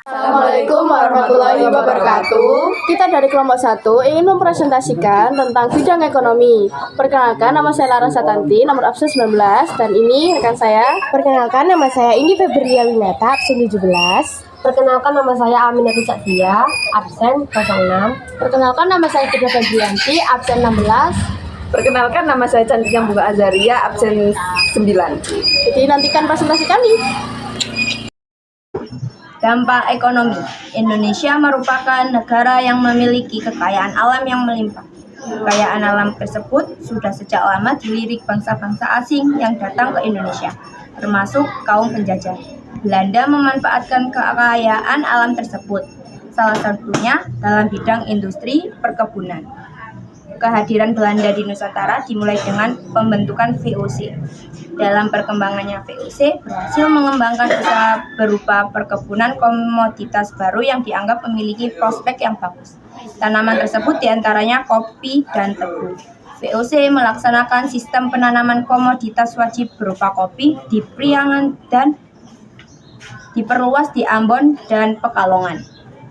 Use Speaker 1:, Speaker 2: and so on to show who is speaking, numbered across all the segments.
Speaker 1: Assalamualaikum warahmatullahi wabarakatuh. Kita dari kelompok 1 ingin mempresentasikan tentang bidang ekonomi. Perkenalkan, nama saya Lara Satanti, nomor absen 19, dan ini rekan saya.
Speaker 2: Perkenalkan, nama saya Indi Febria Winata, absen 17.
Speaker 3: Perkenalkan, nama saya Aminati Sadia, absen 06.
Speaker 4: Perkenalkan, nama saya Fitri Febrianti, absen 16.
Speaker 5: Perkenalkan, nama saya Cantika Bunga Azaria, absen 9.
Speaker 1: Jadi nantikan presentasi kami.
Speaker 6: Dampak ekonomi. Indonesia merupakan negara yang memiliki kekayaan alam yang melimpah. Kekayaan alam tersebut sudah sejak lama dilirik bangsa-bangsa asing yang datang ke Indonesia, termasuk kaum penjajah. Belanda memanfaatkan kekayaan alam tersebut, salah satunya dalam bidang industri perkebunan. Kehadiran Belanda di Nusantara dimulai dengan pembentukan VOC. Dalam perkembangannya VOC berhasil mengembangkan usaha berupa perkebunan komoditas baru yang dianggap memiliki prospek yang bagus. Tanaman tersebut diantaranya kopi dan tebu. VOC melaksanakan sistem penanaman komoditas wajib berupa kopi di Priangan dan diperluas di Ambon dan Pekalongan.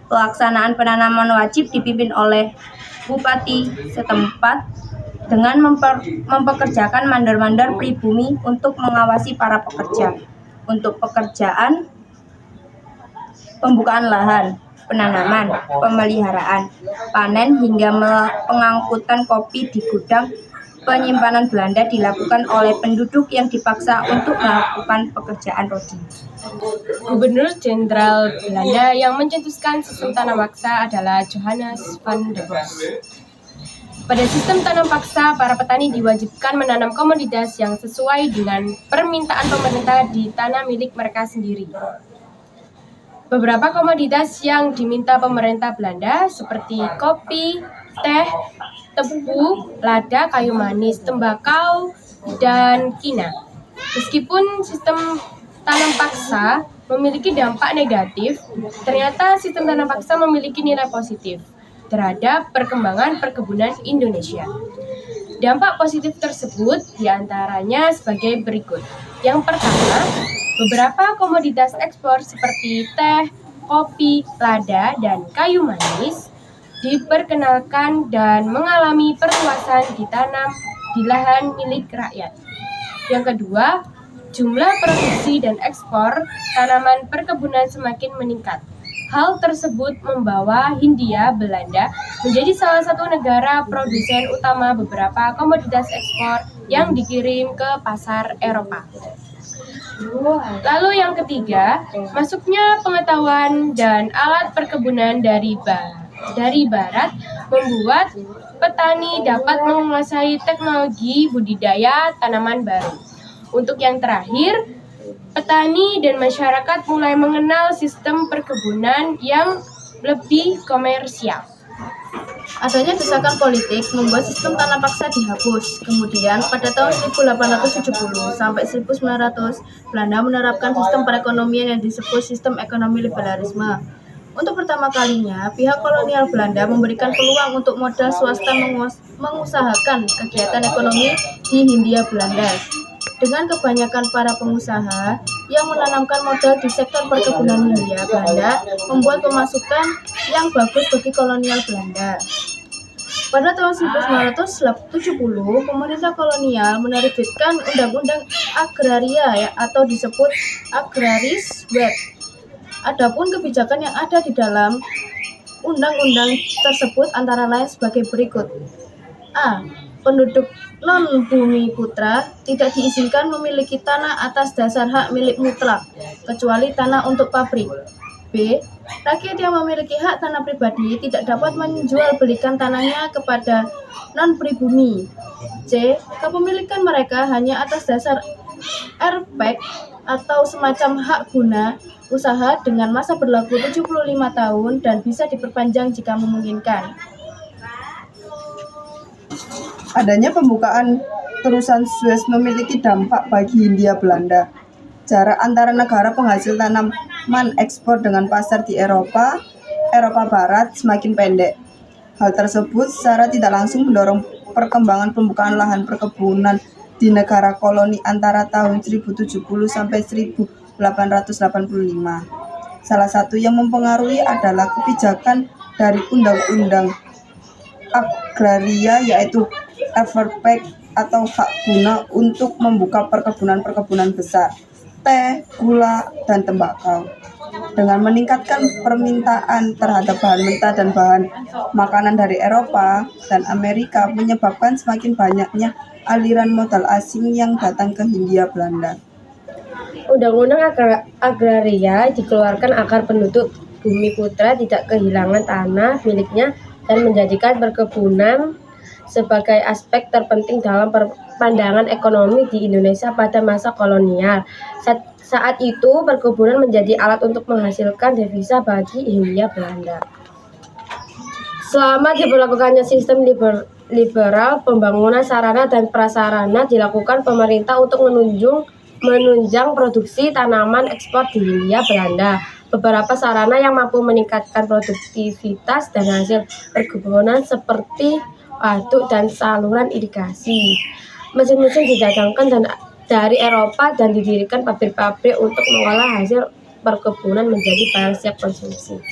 Speaker 6: Pelaksanaan penanaman wajib dipimpin oleh Bupati setempat dengan mempekerjakan mandor-mandor pribumi untuk mengawasi para pekerja. Untuk pekerjaan pembukaan lahan, penanaman, pemeliharaan, panen hingga pengangkutan kopi di gudang penyimpanan Belanda dilakukan oleh penduduk yang dipaksa untuk melakukan pekerjaan rodi.
Speaker 2: Gubernur Jenderal Belanda yang mencetuskan sistem tanam paksa adalah Johannes van der Bos. Pada sistem tanam paksa, para petani diwajibkan menanam komoditas yang sesuai dengan permintaan pemerintah di tanah milik mereka sendiri. Beberapa komoditas yang diminta pemerintah Belanda seperti kopi, teh, tebu, lada, kayu manis, tembakau, dan kina. Meskipun sistem tanam paksa memiliki dampak negatif, ternyata sistem tanam paksa memiliki nilai positif terhadap perkembangan perkebunan Indonesia. Dampak positif tersebut diantaranya sebagai berikut. Yang pertama, beberapa komoditas ekspor seperti teh, kopi, lada, dan kayu manis diperkenalkan dan mengalami perluasan ditanam di lahan milik rakyat. Yang kedua, jumlah produksi dan ekspor tanaman perkebunan semakin meningkat. Hal tersebut membawa Hindia Belanda menjadi salah satu negara produsen utama beberapa komoditas ekspor yang dikirim ke pasar Eropa. Lalu yang ketiga, masuknya pengetahuan dan alat perkebunan dari barat membuat petani dapat menguasai teknologi budidaya tanaman baru. Untuk yang terakhir, petani dan masyarakat mulai mengenal sistem perkebunan yang lebih komersial.
Speaker 1: Adanya desakan politik membuat sistem tanam paksa dihapus. Kemudian pada tahun 1870 sampai 1900, Belanda menerapkan sistem perekonomian yang disebut sistem ekonomi liberalisme. Untuk pertama kalinya, pihak kolonial Belanda memberikan peluang untuk modal swasta mengusahakan kegiatan ekonomi di Hindia Belanda. Dengan kebanyakan para pengusaha yang menanamkan modal di sektor perkebunan Hindia Belanda membuat pemasukan yang bagus bagi kolonial Belanda. Pada tahun 1970, pemerintah kolonial menerbitkan Undang-Undang Agraria atau disebut Agraris Wet. Adapun kebijakan yang ada di dalam undang-undang tersebut antara lain sebagai berikut. A. Penduduk non-bumi putra tidak diizinkan memiliki tanah atas dasar hak milik mutlak, kecuali tanah untuk pabrik. B. Rakyat yang memiliki hak tanah pribadi tidak dapat menjual belikan tanahnya kepada non-pribumi. C. Kepemilikan mereka hanya atas dasar RPEK atau semacam hak guna usaha dengan masa berlaku 75 tahun dan bisa diperpanjang jika memungkinkan.
Speaker 5: Adanya pembukaan terusan Suez memiliki dampak bagi Hindia Belanda. Jarak antara negara penghasil tanaman ekspor dengan pasar di Eropa Barat semakin pendek. Hal tersebut secara tidak langsung mendorong perkembangan pembukaan lahan perkebunan di negara koloni antara tahun 1070 sampai 1885. Salah satu yang mempengaruhi adalah kebijakan dari Undang-Undang Agraria, yaitu Everpack atau hak guna untuk membuka perkebunan-perkebunan besar, teh, gula, dan tembakau. Dengan meningkatkan permintaan terhadap bahan mentah dan bahan makanan dari Eropa dan Amerika menyebabkan semakin banyaknya aliran modal asing yang datang ke Hindia Belanda.
Speaker 3: Undang-undang agraria dikeluarkan agar penduduk Bumi Putra tidak kehilangan tanah miliknya dan menjadikan perkebunan sebagai aspek terpenting dalam pandangan ekonomi di Indonesia pada masa kolonial. Saat itu, perkebunan menjadi alat untuk menghasilkan devisa bagi Hindia Belanda. Selama diberlakukannya sistem liberal, pembangunan sarana dan prasarana dilakukan pemerintah untuk menunjang produksi tanaman ekspor di Hindia Belanda. Beberapa sarana yang mampu meningkatkan produktivitas dan hasil perkebunan seperti waduk dan saluran irigasi. Mesin-mesin didatangkan dari Eropa dan didirikan pabrik-pabrik untuk mengolah hasil perkebunan menjadi barang siap konsumsi.